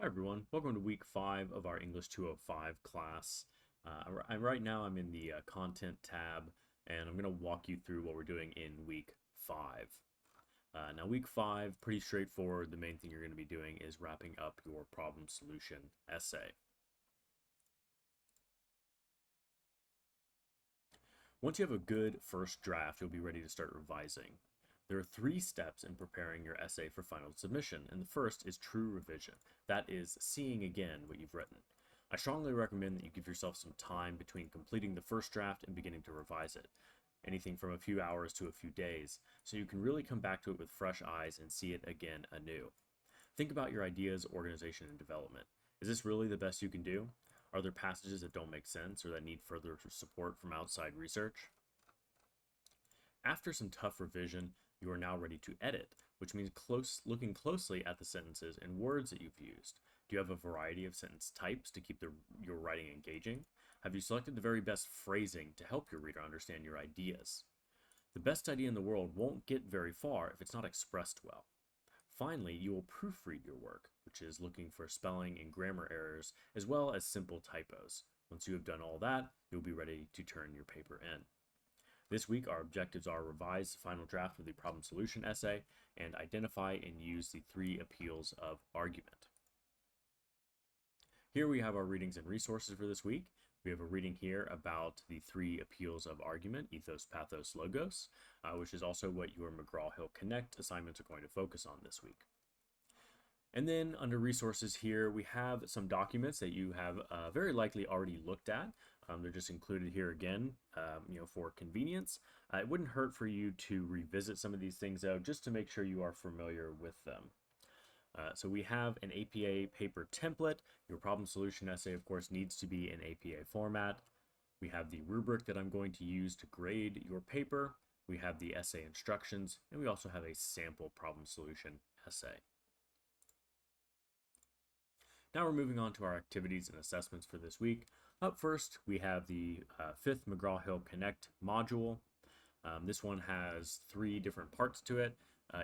Hi everyone, welcome to week 5 of our English 205 class. Right now I'm in the content tab and I'm going to walk you through what we're doing in week 5. Now week 5, pretty straightforward. The main thing you're going to be doing is wrapping up your problem solution essay. Once you have a good first draft, you'll be ready to start revising. There are 3 steps in preparing your essay for final submission, and the first is true revision. That is seeing again what you've written. I strongly recommend that you give yourself some time between completing the first draft and beginning to revise it, anything from a few hours to a few days, so you can really come back to it with fresh eyes and see it again anew. Think about your ideas, organization, and development. Is this really the best you can do? Are there passages that don't make sense or that need further support from outside research? After some tough revision, you are now ready to edit, which means looking closely at the sentences and words that you've used. Do you have a variety of sentence types to keep your writing engaging? Have you selected the very best phrasing to help your reader understand your ideas? The best idea in the world won't get very far if it's not expressed well. Finally, you will proofread your work, which is looking for spelling and grammar errors, as well as simple typos. Once you have done all that, you'll be ready to turn your paper in. This week, our objectives are revise the final draft of the problem solution essay and identify and use the 3 appeals of argument. Here we have our readings and resources for this week. We have a reading here about the 3 appeals of argument, ethos, pathos, logos, which is also what your McGraw-Hill Connect assignments are going to focus on this week. And then under resources here, we have some documents that you have very likely already looked at. They're just included here again, for convenience. It wouldn't hurt for you to revisit some of these things though, just to make sure you are familiar with them. So we have an APA paper template. Your problem solution essay, of course, needs to be in APA format. We have the rubric that I'm going to use to grade your paper. We have the essay instructions, and we also have a sample problem solution essay. Now we're moving on to our activities and assessments for this week. Up first, we have the 5th McGraw-Hill Connect module. This one has 3 different parts to it,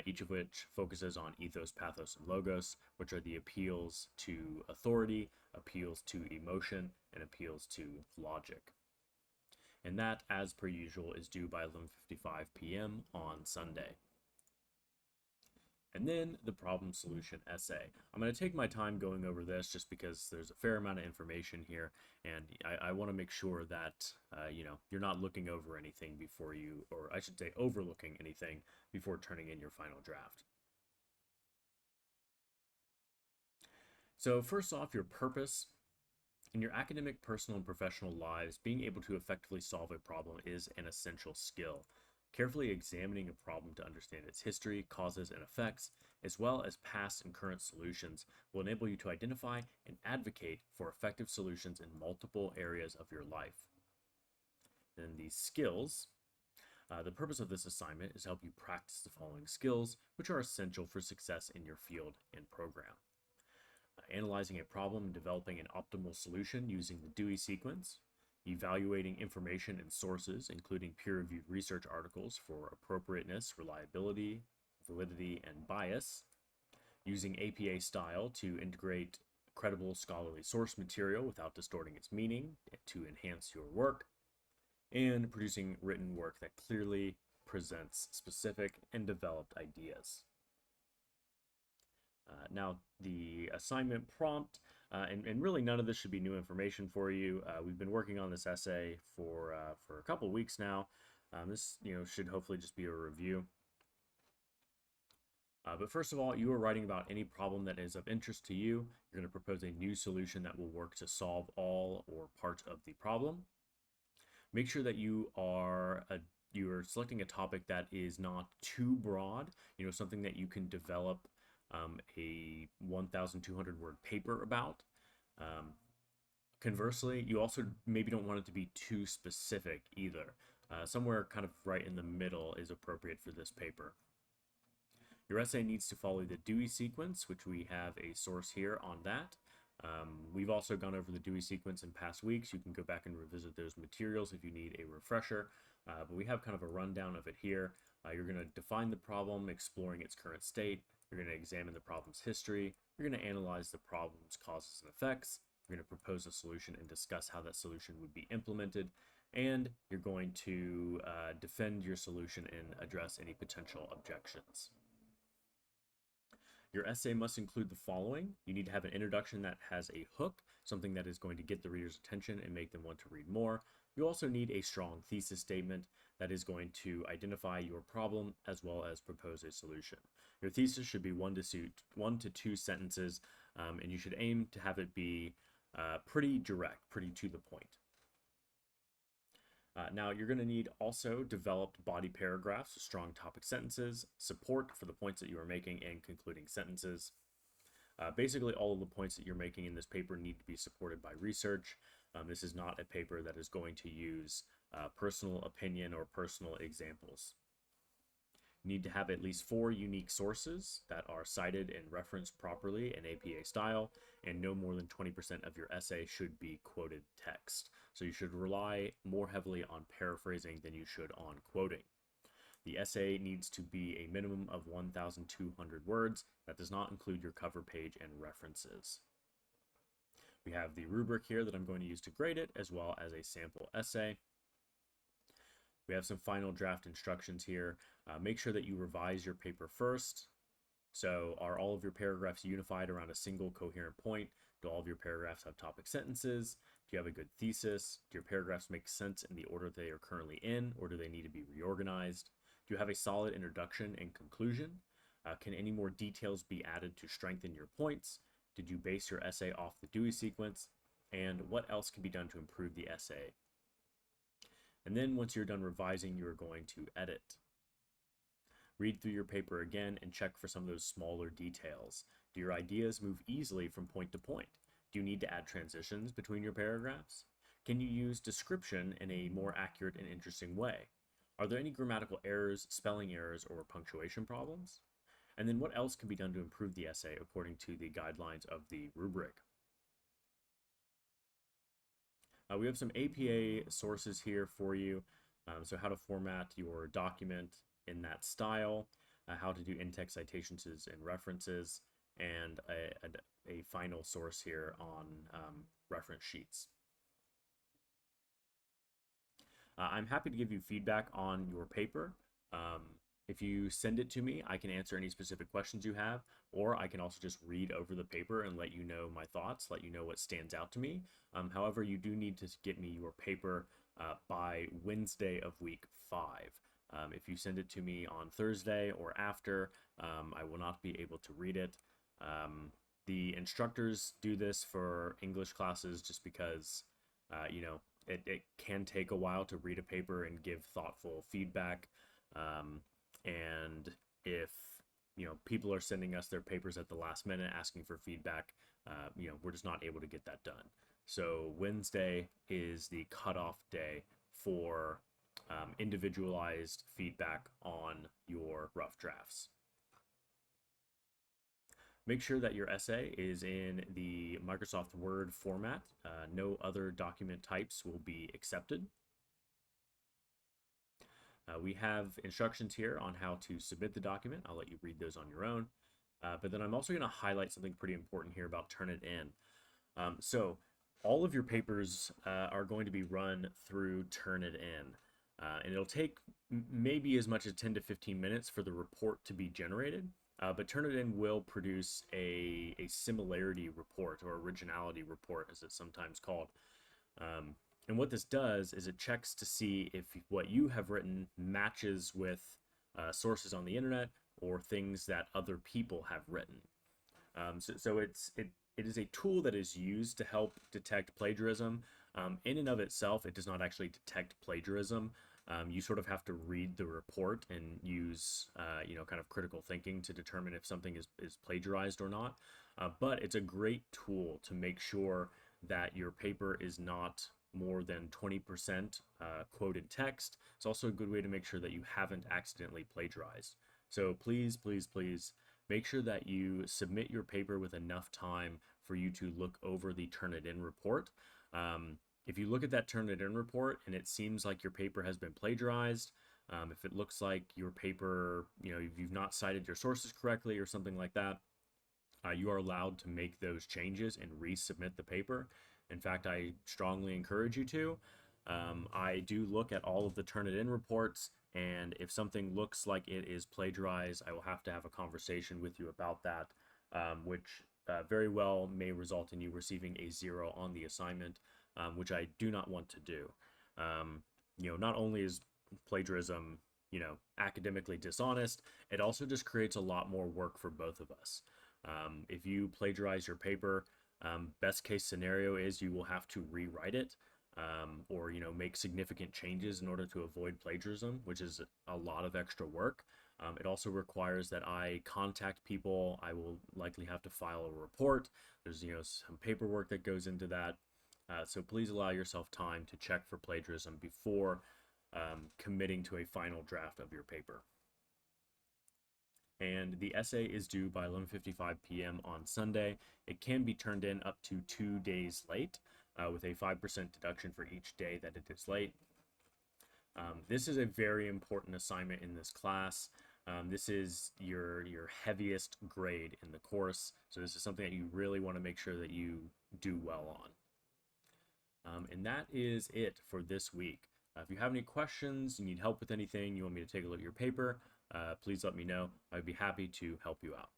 each of which focuses on ethos, pathos, and logos, which are the appeals to authority, appeals to emotion, and appeals to logic. And that, as per usual, is due by 11:55 p.m. on Sunday. And then the problem solution essay. I'm going to take my time going over this just because there's a fair amount of information here, and I want to make sure that you're not looking over anything before you, or I should say overlooking anything before turning in your final draft. So first off, your purpose. In your academic, personal, and professional lives, being able to effectively solve a problem is an essential skill. Carefully examining a problem to understand its history, causes, and effects, as well as past and current solutions, will enable you to identify and advocate for effective solutions in multiple areas of your life. Then these skills. The purpose of this assignment is to help you practice the following skills, which are essential for success in your field and program. Analyzing a problem and developing an optimal solution using the Dewey sequence. Evaluating information and sources, including peer-reviewed research articles for appropriateness, reliability, validity, and bias. Using APA style to integrate credible scholarly source material without distorting its meaning to enhance your work. And producing written work that clearly presents specific and developed ideas. Now, the assignment prompt, and really none of this should be new information for you. We've been working on this essay for a couple weeks now. This should hopefully just be a review. But first of all, you are writing about any problem that is of interest to you. You're going to propose a new solution that will work to solve all or part of the problem. Make sure that you're selecting a topic that is not too broad, something that you can develop a 1,200 word paper about. Conversely, you also maybe don't want it to be too specific either. Somewhere kind of right in the middle is appropriate for this paper. Your essay needs to follow the Dewey sequence, which we have a source here on that. We've also gone over the Dewey sequence in past weeks. You can go back and revisit those materials if you need a refresher, but we have kind of a rundown of it here. You're going to define the problem, exploring its current state. You're going to examine the problem's history, You're going to analyze the problem's causes and effects. You're going to propose a solution and discuss how that solution would be implemented. And you're going to defend your solution and address any potential objections. Your essay must include the following. You need to have an introduction that has a hook, something that is going to get the reader's attention and make them want to read more. You also need a strong thesis statement that is going to identify your problem as well as propose a solution. Your thesis should be one to two sentences, and you should aim to have it be pretty direct, pretty to the point. Now, you're going to need also developed body paragraphs, strong topic sentences, support for the points that you are making, and concluding sentences. Basically, all of the points that you're making in this paper need to be supported by research. This is not a paper that is going to use personal opinion or personal examples. You need to have at least 4 unique sources that are cited and referenced properly in APA style, and no more than 20% of your essay should be quoted text. So you should rely more heavily on paraphrasing than you should on quoting. The essay needs to be a minimum of 1,200 words. That does not include your cover page and references. We have the rubric here that I'm going to use to grade it, as well as a sample essay. We have some final draft instructions here. Make sure that you revise your paper first. So are all of your paragraphs unified around a single coherent point? Do all of your paragraphs have topic sentences? Do you have a good thesis? Do your paragraphs make sense in the order they are currently in, or do they need to be reorganized? Do you have a solid introduction and conclusion? Can any more details be added to strengthen your points? Did you base your essay off the Dewey sequence? And what else can be done to improve the essay? And then once you're done revising, you're going to edit. Read through your paper again and check for some of those smaller details. Do your ideas move easily from point to point? Do you need to add transitions between your paragraphs? Can you use description in a more accurate and interesting way? Are there any grammatical errors, spelling errors, or punctuation problems? And then what else can be done to improve the essay according to the guidelines of the rubric? We have some APA sources here for you. So how to format your document in that style, how to do in-text citations and references, and a final source here on reference sheets. I'm happy to give you feedback on your paper. If you send it to me, I can answer any specific questions you have, or I can also just read over the paper and let you know my thoughts, let you know what stands out to me. However, you do need to get me your paper by Wednesday of week 5. If you send it to me on Thursday or after, I will not be able to read it. The instructors do this for English classes just because, it can take a while to read a paper and give thoughtful feedback. And if people are sending us their papers at the last minute asking for feedback, we're just not able to get that done. So Wednesday is the cutoff day for individualized feedback on your rough drafts. Make sure that your essay is in the Microsoft Word format. No other document types will be accepted. We have instructions here on how to submit the document. I'll let you read those on your own. But then I'm also going to highlight something pretty important here about Turnitin. So all of your papers are going to be run through Turnitin. And it'll take maybe as much as 10 to 15 minutes for the report to be generated. But Turnitin will produce a similarity report, or originality report as it's sometimes called. And what this does is it checks to see if what you have written matches with sources on the internet or things that other people have written. So it is a tool that is used to help detect plagiarism. In and of itself, it does not actually detect plagiarism. You sort of have to read the report and use kind of critical thinking to determine if something is plagiarized or not. But it's a great tool to make sure that your paper is not more than 20% quoted text. It's also a good way to make sure that you haven't accidentally plagiarized. So please, please, please make sure that you submit your paper with enough time for you to look over the Turnitin report. If you look at that Turnitin report and it seems like your paper has been plagiarized, if it looks like your paper, you've not cited your sources correctly or something like that, you are allowed to make those changes and resubmit the paper. In fact, I strongly encourage you to. I do look at all of the Turnitin reports, and if something looks like it is plagiarized, I will have to have a conversation with you about that, which very well may result in you receiving a 0 on the assignment, which I do not want to do. Not only is plagiarism, academically dishonest, it also just creates a lot more work for both of us. If you plagiarize your paper, best case scenario is you will have to rewrite it, or make significant changes in order to avoid plagiarism, which is a lot of extra work. It also requires that I contact people. I will likely have to file a report. There's some paperwork that goes into that. So please allow yourself time to check for plagiarism before committing to a final draft of your paper. And the essay is due by 11:55 p.m. on Sunday. It can be turned in up to 2 days late, with a 5% deduction for each day that it is late. This is a very important assignment in this class. This is your heaviest grade in the course, so this is something that you really want to make sure that you do well on. And that is it for this week. If you have any questions, you need help with anything, you want me to take a look at your paper, please let me know. I'd be happy to help you out.